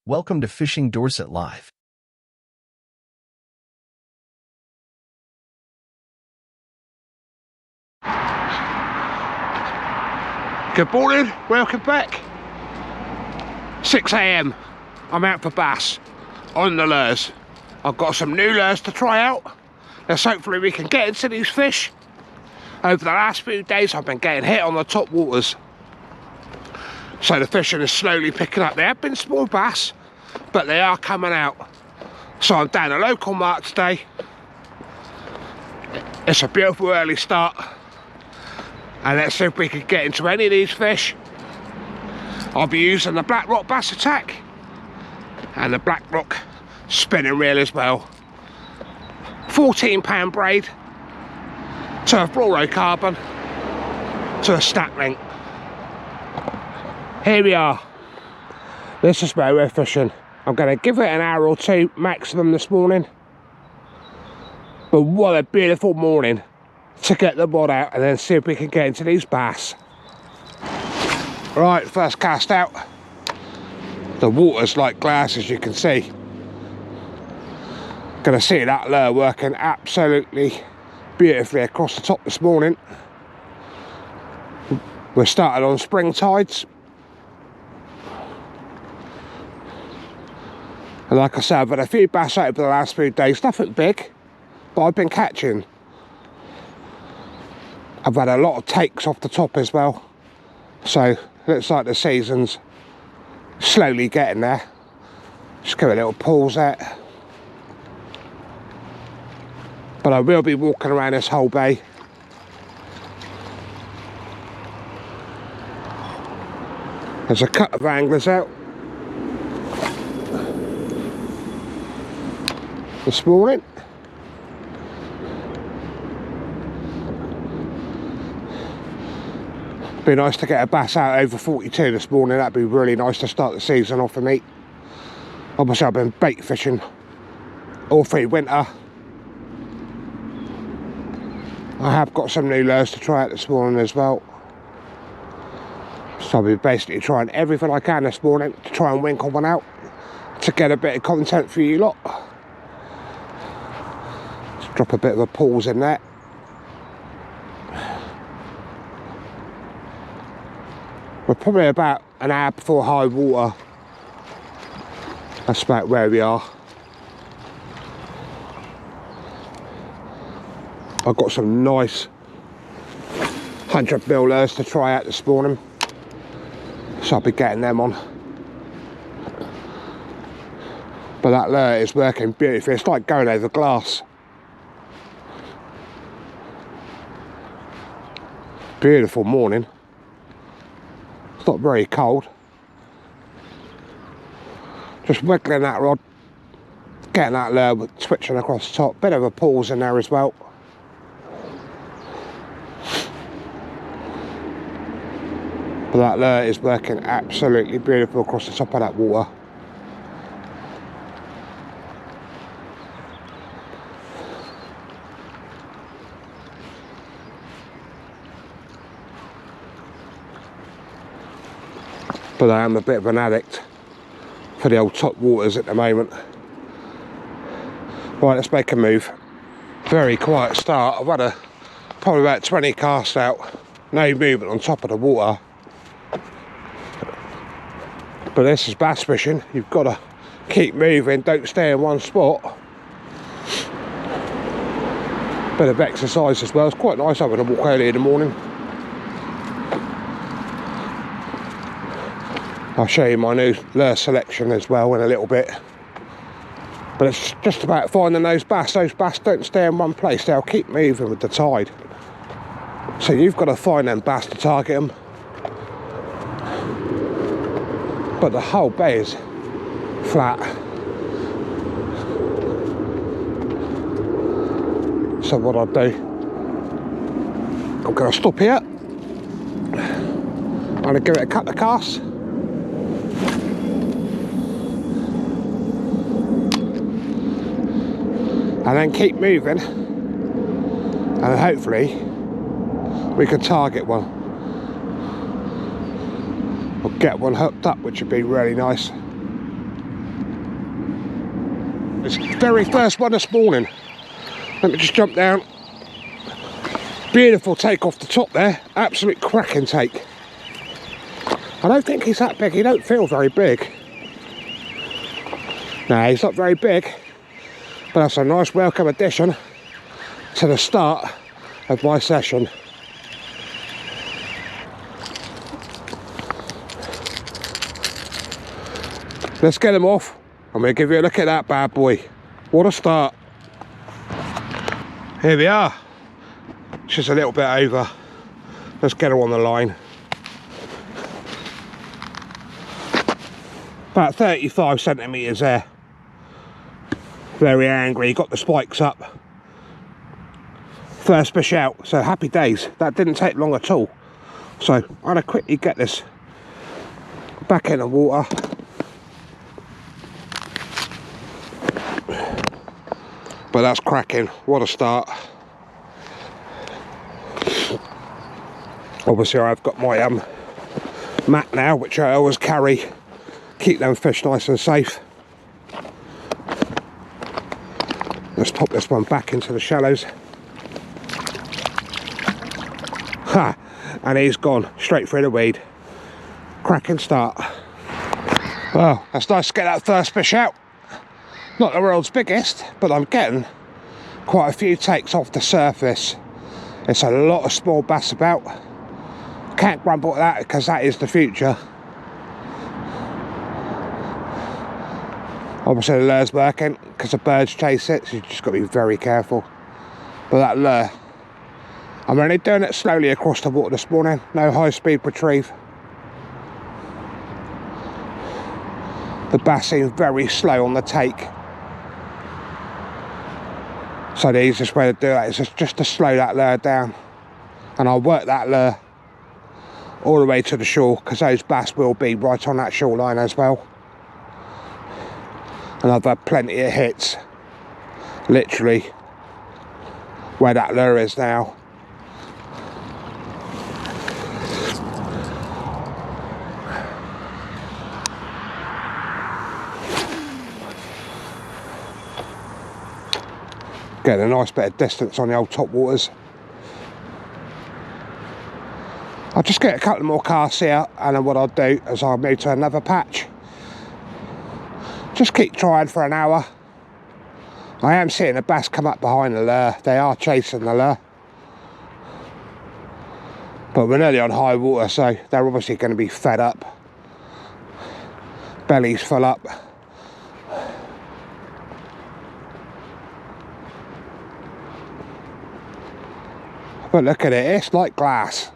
Welcome to Fishing Dorset Live. Good morning, welcome back. 6 AM, I'm out for bass on the lures. I've got some new lures to try out. Let's hopefully we can get into these fish. Over the last few days I've been getting hit on the top waters. So the fishing is slowly picking up. There have been small bass, but they are coming out. So I'm down a local mark today. It's a beautiful early start. And let's see if we can get into any of these fish. I'll be using the Black Rock Bass Attack and the Black Rock spinning reel as well. 14-pound braid to a fluorocarbon to a stack length. Here we are. This is where we're fishing. I'm going to give it an hour or two maximum this morning. But what a beautiful morning to get the rod out and then see if we can get into these bass. Right, first cast out. The water's like glass, as you can see. Gonna see that lure working absolutely beautifully across the top this morning. We're started on spring tides. And like I said, I've had a few bass out over the last few days, nothing big, but I've been catching. I've had a lot of takes off the top as well. So, looks like the season's slowly getting there. Just give a little pause there. But I will be walking around this whole bay. There's a couple of anglers out this morning. Be nice to get a bass out over 42 this morning. That'd be really nice to start the season off for me. Obviously I've been bait fishing all through winter. I have got some new lures to try out this morning as well. So I'll be basically trying everything I can this morning to try and winkle one out to get a bit of content for you lot. Let's drop a bit of a pause in there. We're probably about an hour before high water. That's about where we are. I've got some nice 100mm lures to try out this morning. So I'll be getting them on. But that lure is working beautifully. It's like going over glass. Beautiful morning. It's not very cold. Just wiggling that rod, getting that lure twitching across the top. Bit of a pause in there as well. But that lure is working absolutely beautiful across the top of that water. But I am a bit of an addict for the old top waters at the moment. Right, let's make a move. Very quiet start. I've had probably about 20 casts out. No movement on top of the water. But this is bass fishing. You've got to keep moving, don't stay in one spot. Bit of exercise as well. It's quite nice having a walk early in the morning. I'll show you my new lure selection as well in a little bit. But it's just about finding those bass. Those bass don't stay in one place. They'll keep moving with the tide. So you've got to find them bass to target them. But the whole bay is flat. So what I'll do, I'm going to stop here. I'm going to give it a couple of casts. And then keep moving, and hopefully we can target one. or get one hooked up, which would be really nice. It's the very first one this morning. Let me just jump down. Beautiful take off the top there. Absolute cracking take. I don't think he's that big. He don't feel very big. No, he's not very big. But that's a nice welcome addition to the start of my session. Let's get him off. I'm going to give you a look at that bad boy. What a start. Here we are. Just a little bit over. Let's get her on the line. About 35 centimetres there. Very angry, got the spikes up. First fish out, so happy days. That didn't take long at all. So I'm going to quickly get this back in the water. But that's cracking, what a start. Obviously I've got my mat now, which I always carry. Keep them fish nice and safe. Let's pop this one back into the shallows. Ha! And he's gone straight through the weed. Cracking start. Well, that's nice to get that first fish out. Not the world's biggest, but I'm getting quite a few takes off the surface. It's a lot of small bass about. Can't grumble at that because that is the future. Obviously the lure's working because the birds chase it, so you've just got to be very careful. But that lure, I'm only doing it slowly across the water this morning, no high speed retrieve. The bass seems very slow on the take. So the easiest way to do that is just to slow that lure down. And I'll work that lure all the way to the shore because those bass will be right on that shoreline as well. And I've had plenty of hits, literally, where that lure is now. Getting a nice bit of distance on the old top waters. I'll just get a couple more casts here, and then what I'll do is I'll move to another patch. Just keep trying for an hour. I am seeing the bass come up behind the lure. They are chasing the lure. But we're nearly on high water, so they're obviously going to be fed up. Bellies full up. But look at it, it's like glass.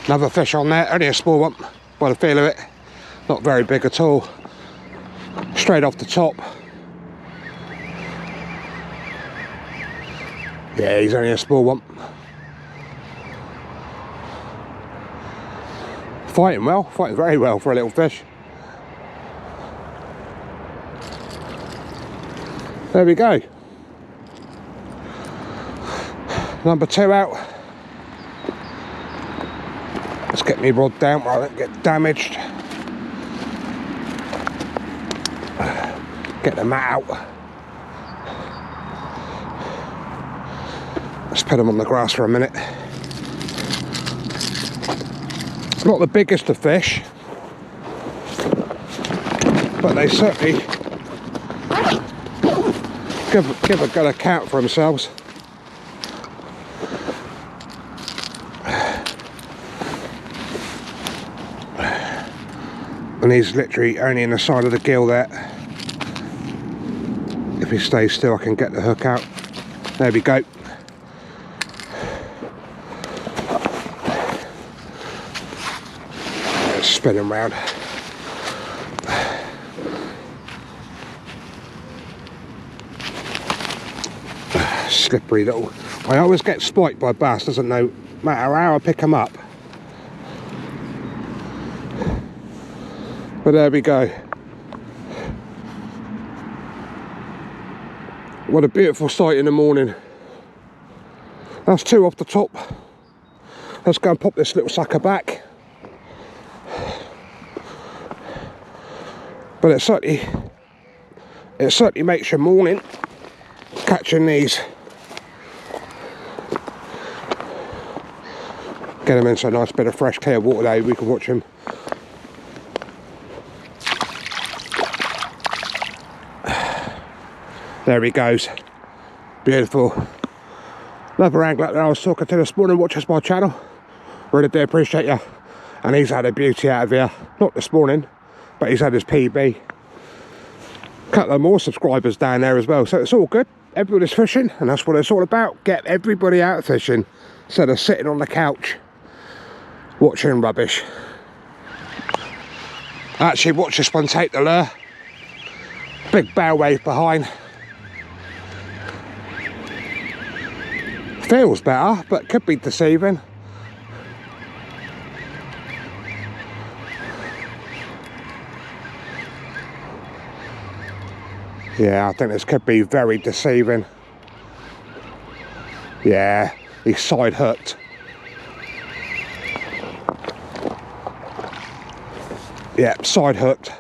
Another fish on there, only a small one by the feel of it. Not very big at all. Straight off the top. Yeah, he's only a small one. Fighting well, fighting very well for a little fish. There we go. Number 2 out. Let's get me rod down where I don't get damaged. Get the mat out. Let's put them on the grass for a minute. Not the biggest of fish, but they certainly give a good account for themselves. And he's literally only in the side of the gill there. If he stays still, I can get the hook out. There we go. Let's spin him round. Slippery little. I always get spiked by bass, doesn't no matter how I pick them up. But there we go. What a beautiful sight in the morning. That's 2 off the top. Let's go and pop this little sucker back. But it certainly makes your morning catching these. Get them into a nice bit of fresh clear water though, we can watch them. There he goes. Beautiful. Another angler that I was talking to this morning watches my channel. Really do appreciate you. And he's had a beauty out of here. Not this morning, but he's had his PB. A couple of more subscribers down there as well. So it's all good. Everybody's fishing, and that's what it's all about. Get everybody out fishing instead of sitting on the couch watching rubbish. Actually, watch this one take the lure. Big bow wave behind. Feels better, but could be deceiving. Yeah, I think this could be very deceiving. Yeah, he's side hooked. Yeah, side hooked.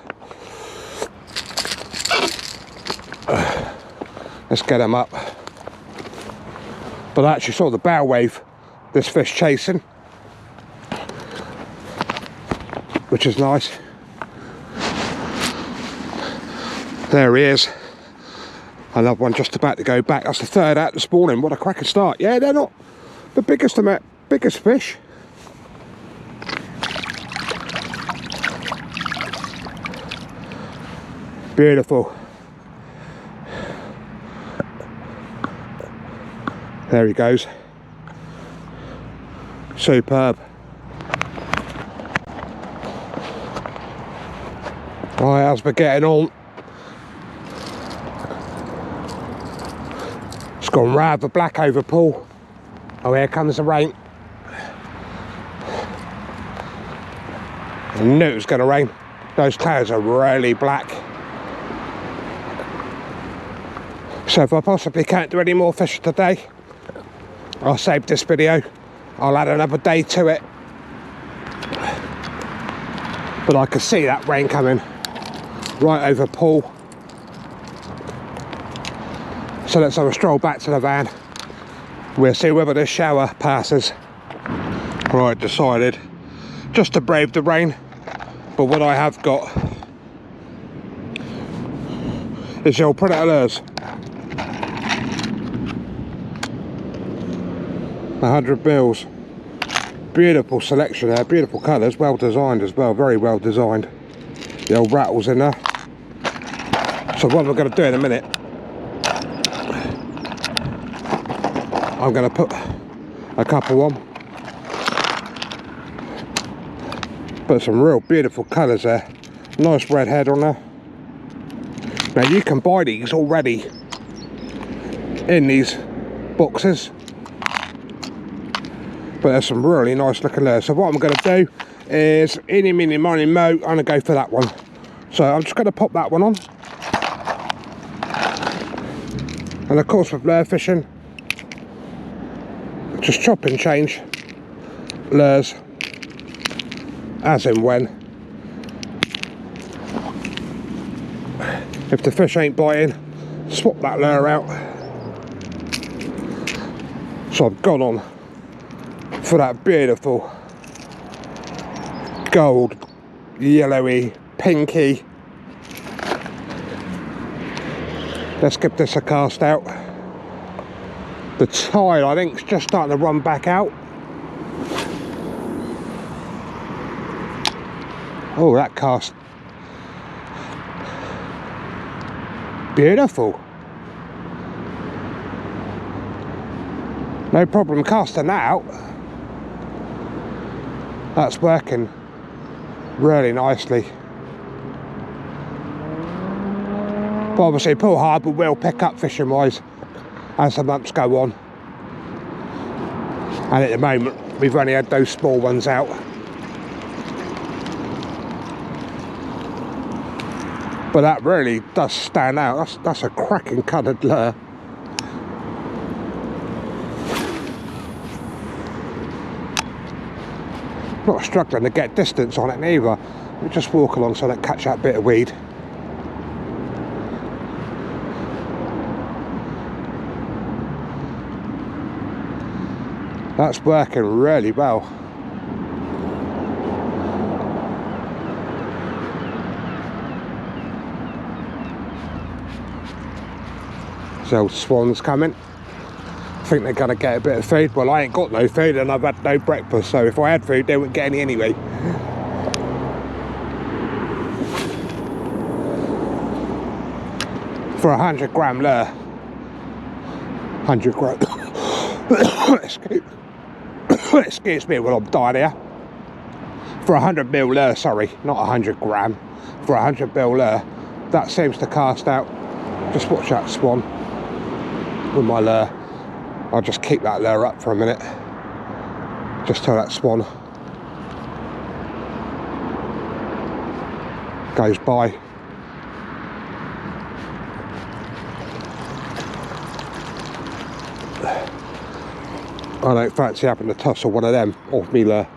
Let's get him up. But I actually saw the bow wave this fish chasing, which is nice. There he is. Another one just about to go back. That's the 3rd out this morning. What a cracking start. Yeah, they're not the biggest fish. Beautiful. There he goes. Superb. Right, as we're getting on, it's gone rather black over Poole. Oh, here comes the rain. I knew it was going to rain. Those clouds are really black. So if I possibly can't do any more fishing today, I'll save this video. I'll add another day to it. But I can see that rain coming right over Poole. So let's have a stroll back to the van. We'll see whether this shower passes. Right, decided just to brave the rain. But what I have got is the old Predator lures. 100 mils. Beautiful selection there, beautiful colours, well designed as well, very well designed. The old rattles in there. So what we're going to do in a minute, I'm going to put a couple on. Put some real beautiful colours there. Nice red head on there. Now you can buy these already in these boxes. But there's some really nice looking lures. So what I'm going to do is, eeny, meeny, miny, mo, I'm going to go for that one. So I'm just going to pop that one on. And of course with lure fishing, just chop and change lures as and when. If the fish ain't biting, swap that lure out. So I've gone on for that beautiful gold, yellowy, pinky. Let's give this a cast out. The tide, I think, is just starting to run back out. Oh, that cast. Beautiful. No problem casting that out. That's working really nicely. But obviously Poole Harbour will pick up fishing wise as the months go on. And at the moment we've only had those small ones out. But that really does stand out. That's a cracking coloured lure. Not struggling to get distance on it neither. We just walk along so I don't catch that bit of weed. That's working really well. So old swan's coming. I think they're going to get a bit of food. Well, I ain't got no food and I've had no breakfast, so if I had food they wouldn't get any anyway. For a 100-gram lure, 100 gram excuse me while I'm dying here. For a 100 mil lure, sorry, not 100 gram, for a 100 mil lure, that seems to cast out. Just watch that swan with my lure. I'll just keep that lure up for a minute, just till that swan goes by. I don't fancy having to tussle one of them off me lure.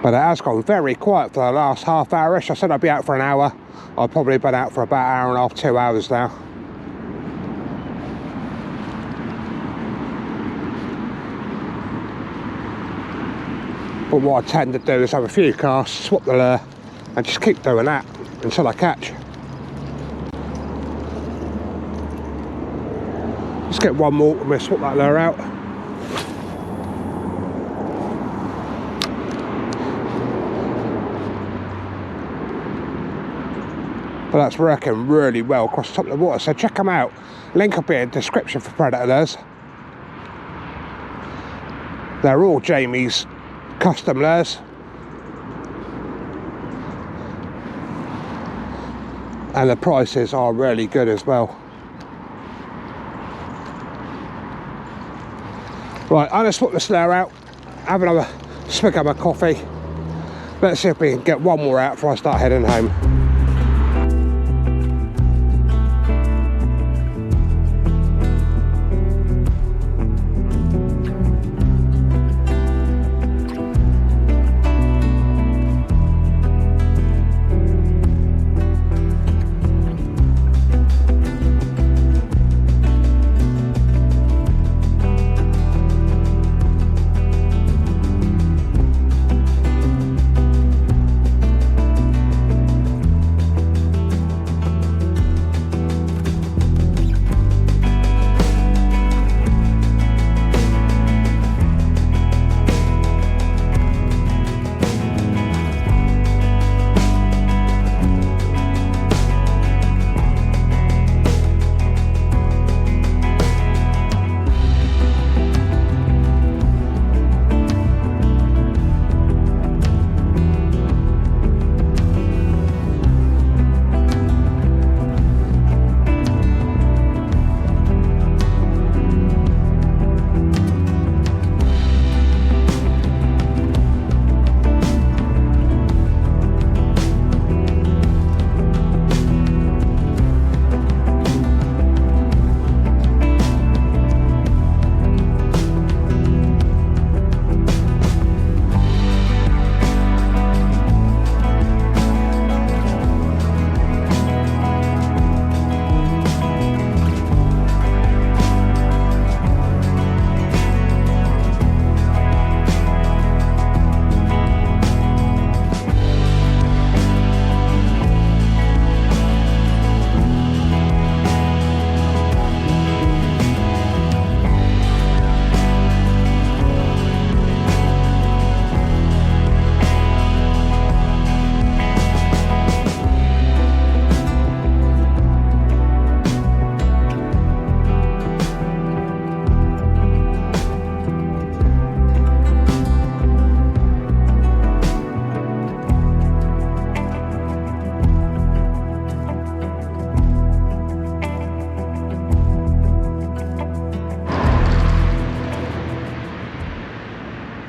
But it has gone very quiet for the last half hour-ish. I said I'd be out for an hour. I've probably been out for about an hour and a half, 2 hours now. But what I tend to do is have a few casts, swap the lure, and just keep doing that until I catch. Let's get one more and we'll swap that lure out. But that's working really well across the top of the water, so check them out. Link will be in the description for predator lures. They're all Jamie's custom lures. And the prices are really good as well. Right, I'm going to swap this lure out, have another swig of my coffee. Let's see if we can get one more out before I start heading home.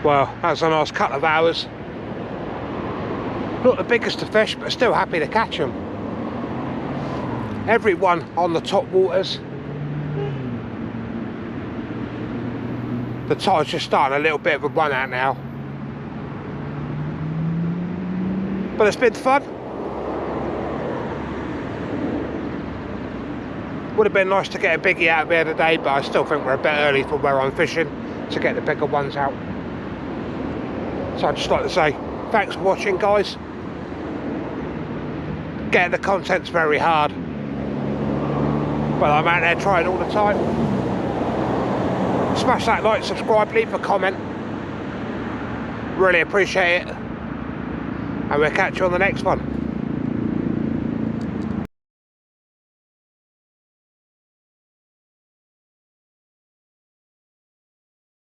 Well, that's a nice couple of hours. Not the biggest of fish, but still happy to catch them. Everyone on the top waters. The tide's just starting a little bit of a run out now. But it's been fun. Would have been nice to get a biggie out there today, but I still think we're a bit early for where I'm fishing to get the bigger ones out. So I'd just like to say thanks for watching, guys. Getting the content's very hard, but I'm out there trying all the time. Smash that like, subscribe, leave a comment. Really appreciate it. And we'll catch you on the next one.